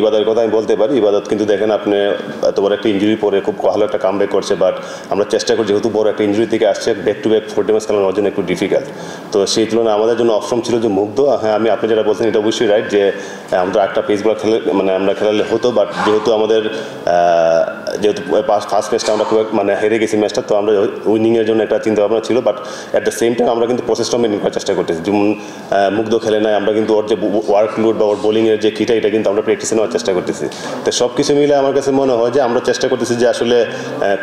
ইবাদতের কথা আমি বলতে পারি। ইবাদত কিন্তু দেখেন আপনি এত বড় একটা ইঞ্জুরি পরে খুব ভালো একটা কামব্যাক করছে, বাট আমরা চেষ্টা করি যেহেতু বড় একটা ইঞ্জুরি থেকে আসছে ব্যাক টু ব্যাক 40 ম্যাচ খেলানোর জন্য একটু ডিফিকাল্ট। তো সেই তুলনায় আমাদের জন্য অপশন ছিল যে মুগ্ধ। হ্যাঁ, আপনি যেটা বলছেন এটা অবশ্যই রাইট যে আমরা একটা পেস বল মানে আমরা খেলালে হতো, বাট যেহেতু আমাদের যেহেতু ফার্স্ট ম্যাচটা আমরা খুব হেরে গেছি ম্যাচটা, তো আমরা উইনিংয়ের জন্য একটা চিন্তা ভাবনা ছিল, but at the same time আমরা কিন্তু প্রসেসটা মেনটেন করার চেষ্টা করতেছি। যেমন মুগ্ধ খেলে নাই, আমরা কিন্তু ওর যে ওয়ার্কলোড বা ওর বোলিংয়ের যে কিটা এটা কিন্তু আমরা প্র্যাকটিসে নেওয়ার চেষ্টা করতেছি। তো সব কিছু মিলে আমার কাছে মনে হয় যে আমরা চেষ্টা করতেছি যে আসলে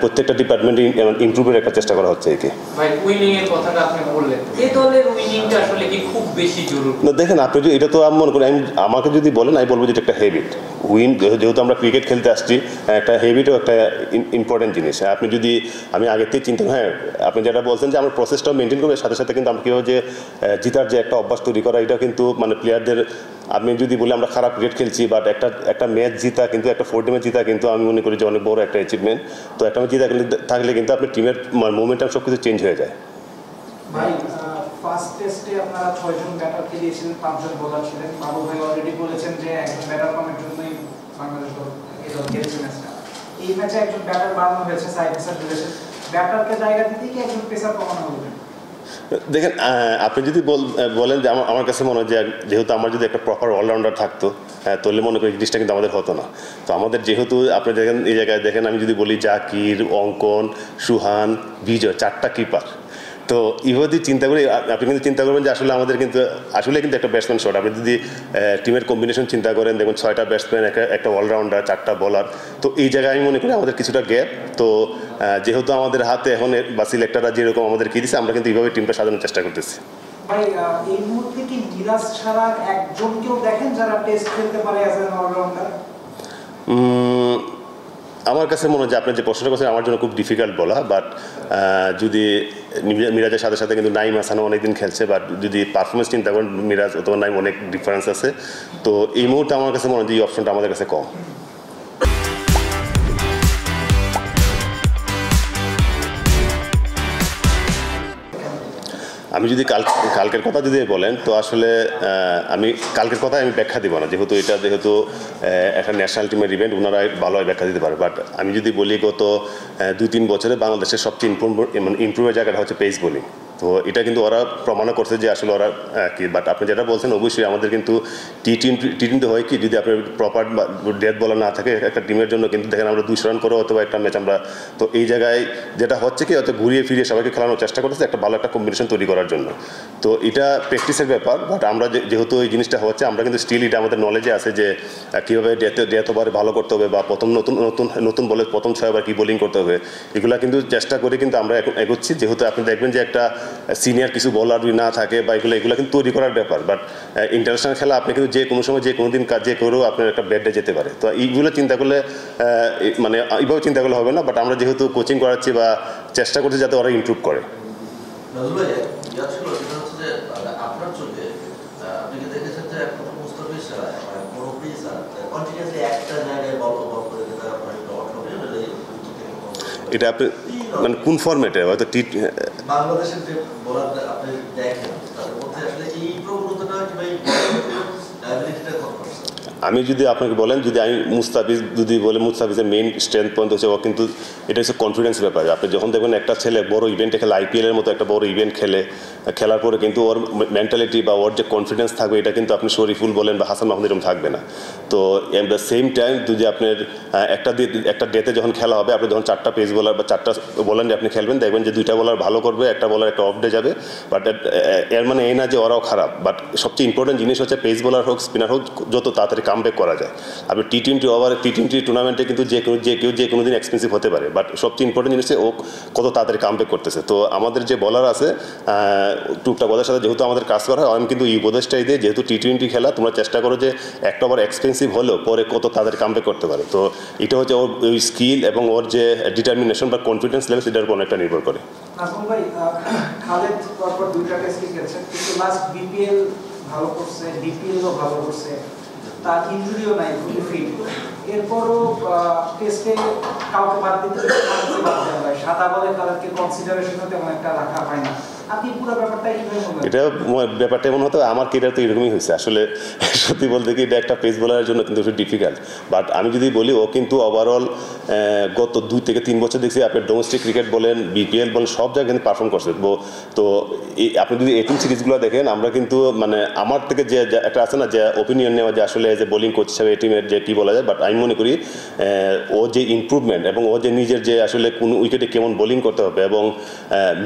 প্রত্যেকটা ডিপার্টমেন্টে ইমপ্রুভের একটা চেষ্টা করা হচ্ছে। কি ভাই উইনিং এর কথাটা আপনি বললেন, এই দলের উইনিংটা আসলে কি খুব বেশি জরুরি? না দেখেন, আপনি যদি এটা তো আমি মনে করি, আমাকে যদি বলেন আমি বলবো যে এটা একটা হ্যাবিট। যেহেতু আমরা ক্রিকেট খেলতে আসছি, একটা হ্যাবিটও একটা ইম্পর্টেন্ট জিনিস। আপনি যদি আমি আগের থেকে চিন্তা, হ্যাঁ আপনি যেটা বলছেন যে আমরা প্রসেসটাও মেনটেন করবো, সাথে সাথে কিন্তু আমরা কীভাবে যে জিতার যে একটা অভ্যাস তৈরি করা, এটা কিন্তু প্লেয়ারদের আপনি যদি বলি আমরা খারাপ ক্রিকেট খেলছি, বাট একটা ম্যাচ জিতা কিন্তু একটা 4 ম্যাচ জিতা কিন্তু আমি মনে করি যে অনেক বড় একটা অ্যাচিভমেন্ট। তো একটা ম্যাচ জিতা থাকলে কিন্তু আপনার টিমের মোমেন্টাম সব কিছু চেঞ্জ হয়ে যায়। ভাই ফার্স্ট টেস্টে আপনারা 6 জন ব্যাটারকে দিয়েছিলেন, 5 জন বোলার ছিলেন। বাবু ভাই অলরেডি বলেছেন যে একজন ব্যাটার কমের জন্যই বাংলাদেশ দল খেলেছে ম্যাচটা। এই ম্যাচে একজন ব্যাটার বাড়ানো হয়েছে, সাইড পেসার দিয়েছেন। ব্যাটারকে জায়গা দিতে কি একজন পেসার কমানো হবে? দেখেন, আপনি যদি বলেন যে আমার কাছে মনে হয় যে যেহেতু আমার যদি একটা প্রপার অলরাউন্ডার থাকতো, তাহলে মনে করি জিনিসটা কিন্তু আমাদের হতো না। তো আমাদের যেহেতু আপনি দেখেন এই জায়গায় দেখেন, আমি যদি বলি জাকির, অঙ্কন, সুহান, বিজয়, 4টা কিপার। তো এইভাবে চিন্তা করি, আপনি কিন্তু চিন্তা করবেন যে আসলে আমাদের কিন্তু একটা ব্যাটসম্যান শট। আপনি যদি টিমের কম্বিনেশন চিন্তা করেন, দেখুন 6টা ব্যাটসম্যান, একটা অলরাউন্ডার, 4টা বোলার। তো এই জায়গায় আমি মনে করি আমাদের কিছুটা গ্যাপ। তো যেহেতু আমাদের হাতে এখন বা সিলেক্টররা যেরকম আমাদের কি দিচ্ছে, আমরা কিন্তু এইভাবে টিমটা সাজানোর চেষ্টা করতেছি। ভাই এই মুহূর্তে কি মিরাজ ছাড়া একজনকেও দেখেন যারা টেস্ট খেলতে পারে অ্যাজ অ্যান অলরাউন্ডার? আমার কাছে মনে হয় যে আপনার যে প্রশ্নটা করছেন আমার জন্য খুব ডিফিকাল্ট বলা, বাট যদি মিরাজের সাথে সাথে কিন্তু নাইম হাসানও অনেকদিন খেলছে, বাট যদি পারফরমেন্স চিন্তা করেন মিরাজ অথবা নাইম অনেক ডিফারেন্স আছে। তো এই মুহূর্তে আমার কাছে মনে হয় যে এই অপশনটা আমাদের কাছে কম। আমি যদি কালকের কথা যদি বলেন, তো আসলে আমি কালকের কথা আমি ব্যাখ্যা দিব না, যেহেতু একটা ন্যাশনাল টিমের ইভেন্ট, ওনারা ভালোভাবে ব্যাখ্যা দিতে পারে। বাট আমি যদি বলি গত 2-3 বছরে বাংলাদেশের সবচেয়ে ইমপ্রুভের জায়গাটা হচ্ছে পেস বোলিং। তো এটা কিন্তু ওরা প্রমাণও করছে যে আসলে ওরা কি। বাট আপনি যেটা বলছেন অবশ্যই আমাদের কিন্তু টি-টোয়েন্টি হয় কি, যদি আপনার প্রপার ডেথ বলার না থাকে একটা টিমের জন্য, কিন্তু দেখেন আমরা 200 রান করে অথবা একটা ম্যাচ আমরা, তো এই জায়গায় যেটা হচ্ছে কি হয়তো ঘুরিয়ে ফিরিয়ে সবাইকে খেলানোর চেষ্টা করতেছে একটা ভালো একটা কম্বিনেশন তৈরি করার জন্য। তো এটা প্র্যাকটিসের ব্যাপার, বাট আমরা যেহেতু এই জিনিসটা হচ্ছে, আমরা কিন্তু স্টিল এটা আমাদের নলেজে আছে যে কীভাবে ডেথ ওভারে ভালো করতে হবে, বা প্রথম নতুন বলে প্রথম 6 ওভার কী বোলিং করতে হবে, এগুলো কিন্তু চেষ্টা করে কিন্তু আমরা এখন এগোচ্ছি। যেহেতু আপনি দেখবেন যে একটা সিনিয়র কিছু বলার না থাকে বা এগুলো কিন্তু তৈরি করার ব্যাপার, বাট ইন্টারন্যাশনাল খেলা আপনি কিন্তু যে কোনো সময় যে কোনো দিন কাজ করেও আপনার একটা ব্যাট ডে যেতে পারে। তো এইগুলো চিন্তা করলে এইভাবে চিন্তা করলে হবে না, বাট আমরা যেহেতু কোচিং করাচ্ছি বা চেষ্টা করছি যাতে ওরা ইমপ্রুভ করে। এটা আপনি কোন ফরম্যাটে হয়তো বাংলাদেশের যে বোলার আপনি দেখেন তাদের মধ্যে আসলে এই প্রবণতাটা কি ভাই আমি যদি আপনাকে বলেন, যদি আমি মুস্তাফিজের মেইন স্ট্রেংথ পয়েন্ট হচ্ছে ও কিন্তু এটা হচ্ছে কনফিডেন্স ব্যাপার। আপনি যখন দেখবেন একটা ছেলে বড় ইভেন্টে খেলে, আইপিএলের মতো একটা বড় ইভেন্ট খেলার পরে কিন্তু ওর মেন্টালিটি বা ওর যে কনফিডেন্স থাকবে, এটা কিন্তু আপনি শরীফুল বলেন বা হাসান মাহমুদ এরকম থাকবে না। তো এট দ্য সেম টাইম যদি আপনার একটা ডেতে যখন খেলা হবে, আপনি যখন 4টা পেস বোলার বা 4টা বোলার আপনি খেলবেন, দেখবেন যে 2টা বোলার ভালো করবে, একটা বোলার একটা অফ ডে যাবে। বাট এর মানে এই না যে ওরাও খারাপ, বাট সবচেয়ে ইম্পর্টেন্ট জিনিস হচ্ছে পেস বোলার হোক স্পিনার হোক যত তাড়াতাড়ি কামব্যাক করা যায়। আপনি টি-20 টুর্নামেন্টে কিন্তু যে কোনো দিন এক্সপেন্সিভ হতে পারে, বাট সবচেয়ে ইম্পর্টেন্ট জিনিস ও কত তাড়াতাড়ি কামব্যাক করতেছে। তো আমাদের যে বলার আছে টুকটাক ওদের সাথে যেহেতু আমাদের কাজ করা হয়, আমি কিন্তু এই উপদেশটাই দিই, যেহেতু টি-20 খেলা তোমরা চেষ্টা করো যে একটা ওভার এক্সপেন্সিভ হলেও পরে কত তাড়াতাড়ি কামব্যাক করতে পারে। তো এটা হচ্ছে ওর ওই স্কিল এবং ওর যে ডিটারমিনেশন বা কনফিডেন্স লেভেল, সেটার উপর অনেকটা নির্ভর করে। নাজমুল ভাই, খালেদ পরপর 2টা টেস্টই খেলছেন, কিন্তু লাস্ট বিপিএল ভালো করছে, ডিপিএলও ভালো করছে, তার ইনজুরিও নাই, ফুলি ফিট। এরপরও টেস্টে কাউকে বাদ দিতে হয়, সাদা বলে তাদেরকে কনসিডারেশনে তেমন একটা রাখা হয় না। আপনি পুরো ব্যাপারটা কিভাবে বলবেন? এটা ব্যাপারটা এমন হতো আমার কেরিয়ার তো এরকমই হয়েছে আসলে। সত্যি বলতে কি এটা একটা পেস বোলারের জন্য কিন্তু একটু ডিফিকাল্ট, বাট আমি যদি বলি ও কিন্তু ওভারঅল গত 2 থেকে 3 বছর দেখছি আপনি ডোমেস্টিক ক্রিকেট বলেন, বিপিএল বলেন, সব জায়গায় কিন্তু পারফর্ম করছে। তো আপনি যদি এটিম সিরিজগুলো দেখেন, আমরা কিন্তু মানে আমার থেকে যে একটা আছে না যে ওপিনিয়ন নেওয়া যে আসলে যে বোলিং কোচ হিসাবে এটিমের যে কী বলা যায়, বাট আমি মনে করি ও যে ইমপ্রুভমেন্ট এবং ও যে নিজের যে আসলে কোন উইকেটে কেমন বোলিং করতে হবে এবং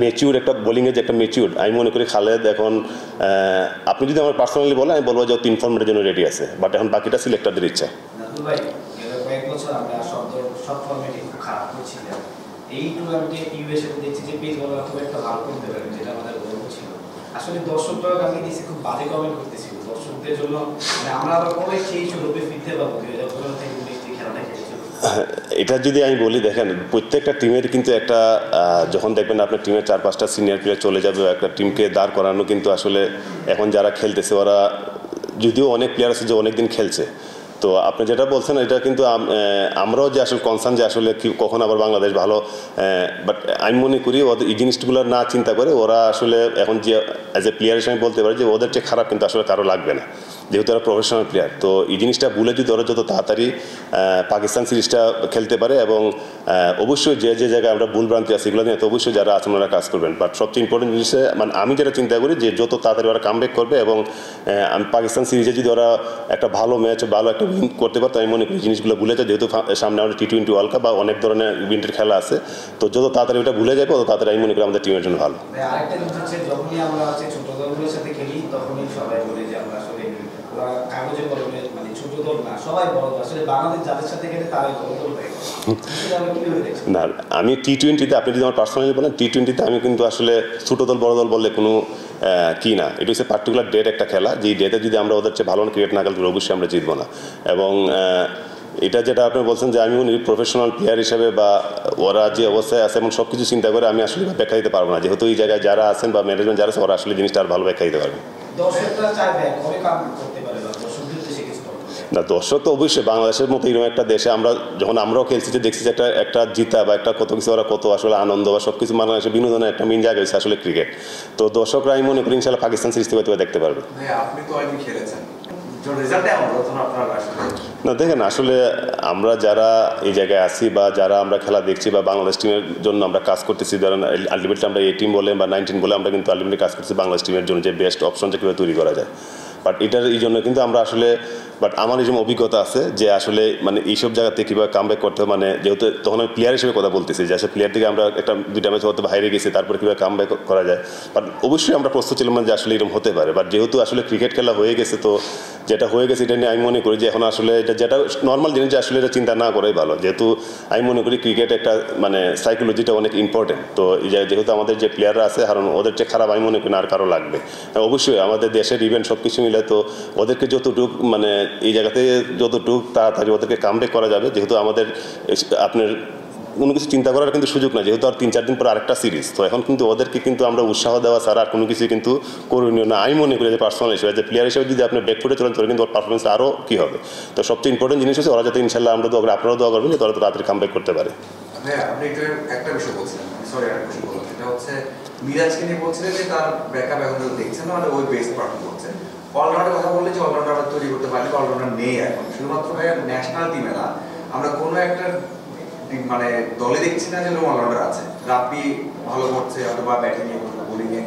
ম্যাচিউর একটা বোলিংয়ের যে একটা ম্যাচিউর, আমি মনে করি খালেদ এখন আপনি যদি আমার পার্সোনালি বলেন আমি বলবো যে 3 ফর্মেটের জন্য রেডি আছে, বাট এখন বাকিটা সিলেক্টরদের ইচ্ছা। কয়েক বছর আমরা সব ফর্মেটে খুব খারাপ করছিলাম। এই টুর্নামেন্টে ইউএসএ দেখছি যে পেস বলার খুব একটা ভালো করতে পারেন, যেটা আমাদের গর্ব ছিল। আসলে দর্শকরা আমি দেখছি খুব বাজে কমেন্ট করতেছিল দর্শকদের জন্য, মানে আমরা আবার কবে সেই সুরূপে ফিরতে পারবো 2015 থেকে 19 থেকে খেলাটা খেলেছিল। এটা যদি আমি বলি, দেখেন প্রত্যেকটা টিমের কিন্তু একটা যখন দেখবেন আপনার টিমের 4-5টা সিনিয়র প্লেয়ার চলে যাবে, একটা টিমকে দাঁড় করানো কিন্তু আসলে এখন যারা খেলতেছে ওরা যদিও অনেক প্লেয়ার আছে যে অনেক দিন খেলছে। তো আপনি যেটা বলছেন এটা কিন্তু আমরাও যে আসলে কনসার্ন যে আসলে কখন আবার বাংলাদেশ ভালো, বাট আমি মনে করি ওদের এই জিনিসগুলো না চিন্তা করে ওরা আসলে এখন যে অ্যাজ এ প্লেয়ার হিসেবে বলতে পারে যে ওদের চেয়ে খারাপ কিন্তু আসলে কারো লাগবে না, যেহেতু ওরা প্রফেশনাল প্লেয়ার। তো এই জিনিসটা ভুলে যদি ওরা যত তাড়াতাড়ি পাকিস্তান সিরিজটা খেলতে পারে এবং অবশ্যই যে জায়গায় আমরা ভুলভ্রান্তি আছে এগুলো নিয়ে তো অবশ্যই যারা আছেন ওরা কাজ করবেন, বাট সবচেয়ে ইম্পর্টেন্ট জিনিসে মানে আমি যেটা চিন্তা করি যে যত তাড়াতাড়ি ওরা কামব্যাক করবে এবং পাকিস্তান সিরিজে যদি ওরা একটা ভালো ম্যাচ ভালো একটা উইন করতে পারতো, আমি মনে করি জিনিসগুলো ভুলে যায়, যেহেতু সামনে আমাদের T20 ওয়ার্ল্ড কাপ বা অনেক ধরনের ইভেন্টের খেলা আছে। তো যত তাড়াতাড়ি ওটা ভুলে যাবে তত তাড়াতাড়ি আমি মনে করি আমাদের টিমের জন্য ভালো। আরেকটা জিনিস হচ্ছে যখনই আমরা ছোট দলগুলোর সাথে খেলি তখনই সবাই বলে যে আমরা আসলে কাগজে কলমে মানে ছোট দল না, সবাই বড় দল। আসলে বাংলাদেশ যাদের সাথে খেলে তারাই বড় দল হয়ে গেছে। না আমি T20-তে আপনি যদি আমার পার্সোনালি বলেন T20-তে আমি কিন্তু আসলে ছোটো দল বড় দল বললে কোনো কি না, এটা হচ্ছে পার্টিকুলার ডেট একটা খেলা, যেই ডেটে যদি আমরা ওদের চেয়ে ভালো ক্রিকেট না খেলতে অবশ্যই আমরা জিতবো না। এবং এটা যেটা আপনি বলছেন যে আমি প্রফেশনাল প্লেয়ার হিসেবে বা ওরা যে অবস্থায় আছে এবং সব কিছু চিন্তা করে আমি আসলে ব্যাখ্যা দিতে পারবো না, যেহেতু এই জায়গায় যারা আছেন বা ম্যানেজমেন্ট যারা আছে ওরা আসলে জিনিসটা আর ভালো ব্যাখ্যা দিতে পারবে না। দর্শক তো অবশ্যই বাংলাদেশের মতো এরকম একটা দেশে আমরা যখন আমরাও খেলছি যে দেখছি যে একটা জিতা বা একটা কত কিছু ওরা কত আসলে আনন্দ বা সব কিছু বাংলাদেশের বিনোদনের একটা মেন জায়গা হচ্ছে আসলে ক্রিকেট। তো দর্শকরা আমি মনে করি ইনশাল্লাহ পাকিস্তান সিরিজ থেকে দেখতে পারবে। আপনি তো অনেক খেলেছেন, না দেখেন আসলে আমরা যারা এই জায়গায় আছি বা যারা আমরা খেলা দেখছি বা বাংলাদেশ টিমের জন্য আমরা কাজ করতেছি, ধরেন আলটিমেটলি আমরা 18 বলে বা 19 বলে আমরা কিন্তু আলটিমেটলি কাজ করতেছি বাংলাদেশ টিমের জন্য যে বেস্ট অপশনটা কীভাবে তৈরি করা যায়। বাট এটার এই জন্য কিন্তু আমরা আসলে বাট আমার এই যেমন অভিজ্ঞতা আছে যে আসলে মানে এইসব জায়গাতে কীভাবে কামব্যাক করতে হবে, মানে যেহেতু তখন আমি প্লেয়ার হিসেবে কথা বলতেছি যে আসলে প্লেয়ার থেকে আমরা একটা 2টা ম্যাচ হতে বাইরে গেছি, তারপরে কীভাবে কামব্যাক করা যায়। বাট অবশ্যই আমরা প্রস্তুত ছিলাম যে আসলে এরকম হতে পারে, বাট যেহেতু আসলে ক্রিকেট খেলা হয়ে গেছে তো যেটা হয়ে গেছে এটা নিয়ে আমি মনে করি যে এখন আসলে এটা যেটা নর্মাল জিনিস যে আসলে এটা চিন্তা না করাই ভালো, যেহেতু আমি মনে করি ক্রিকেট একটা মানে সাইকোলজিটা অনেক ইম্পর্টেন্ট। তো এই জায়গায় যেহেতু আমাদের যে প্লেয়াররা আছে কারণ ওদের যে খারাপ আমি মনে করি না আর কারো লাগবে। অবশ্যই আমাদের দেশের ইভেন্ট সব কিছু মিলে তো ওদেরকে যতটুকু মানে এই জায়গাতে যতটুকু তাড়াতাড়ি ওদেরকে কামব্যাক করা যাবে, যেহেতু আমাদের আপনার কোনো কিছু চিন্তা করার কিন্তু সুযোগ না, যেহেতু আর 3-4 দিন পর আরেকটা সিরিজ। তো এখন কিন্তু ওদেরকে কিন্তু আমরা উৎসাহ দেওয়া ছাড়া আর কোনো কিছু কিন্তু করণীয় না। আমি মনে করি যে পার্সোনাল হিসেবে যে প্লেয়ার হিসেবে যদি আপনি ব্যাকফুটে চলেন তাহলে কিন্তু ওর পারফরমেন্স আরও কী হবে। তো সবচেয়ে ইম্পর্টেন্ট জিনিস হচ্ছে ওরা যাতে ইনশাল্লাহ আমরা দোয়া করি, আপনারাও দোয়া করবেন যে তারা তো তাড়াতাড়ি কামব্যাক করতে পারে। আপনি একটা বিষয় বলছিলেন, সরি একটা বিষয় বললাম, এটা হচ্ছে মিরাজকে নিয়ে বলছিলেন যে তার ব্যাকআপ এখন দেখছেন না, মানে ওই বেস্ট পারফর্ম করছে। অলরাউন্ডার কথা বললে যে অলরাউন্ডার আমরা তৈরি করতে পারি, অলরাউন্ডার নেই এখন। শুধুমাত্র ন্যাশনাল টিমে না, আমরা কোনো একটা মানে দলে দেখছি না যে অলরাউন্ডার আছে। রাব্বি ভালো করছে অথবা ব্যাটিংয়ে বোলিংয়ে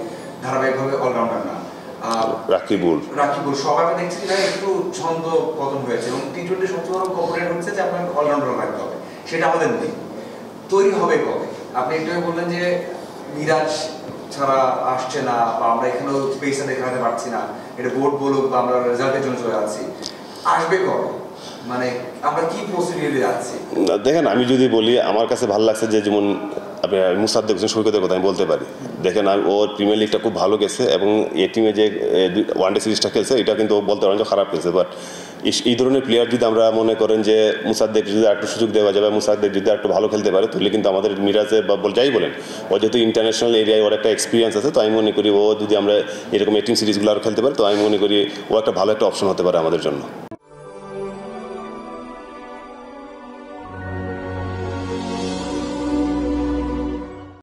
ধারাবাহিকভাবে অলরাউন্ডার না, রাকিবুল সবাই আমি দেখছি যে একটু ছন্দ পতন হয়েছে। এবং T20 সবচেয়ে বড় কম্পোনেন্ট হচ্ছে যে আপনার অলরাউন্ডার রাখতে হবে, সেটা আমাদের নেই। তৈরি হবে কবে? আপনি একটু বললেন যে মিরাজ ছাড়া আসছে না বা আমরা এখানেও পেসার দেখাতে পারছি না, এটা বোর্ড বলুক বা আমরা রেজাল্টের জন্য চলে যাচ্ছি, আসবে কবে? মানে আমরা কি প্রসিডিউরে যাচ্ছি? দেখেন আমি যদি বলি আমার কাছে ভালো লাগছে যে যেমন আপনি মুসাদ্দেক হোসেন সৈকতের কথা আমি বলতে পারি। দেখেন ওর প্রিমিয়ার লিগটা খুব ভালো গেছে এবং এই টিমে যে ওয়ানডে সিরিজটা খেলছে এটা কিন্তু বলতে পারেন যে খারাপ খেলছে। বাট এই ধরনের প্লেয়ার যদি আমরা মনে করেন যে মুসাদ্দেক যদি একটু সুযোগ দেওয়া যাবে, মুসাদ্দেক যদি একটু ভালো খেলতে পারে তাহলে কিন্তু আমাদের মিরাজে বা যাই বলেন ও যেহেতু ইন্টারন্যাশনাল এরিয়ায় ওর একটা এক্সপিরিয়েন্স আছে, তো আমি মনে করি ও যদি আমরা এরকম 18 সিরিজগুলো আর খেলতে পারি তো আমি মনে করি ও একটা ভালো একটা অপশন হতে পারে আমাদের জন্য।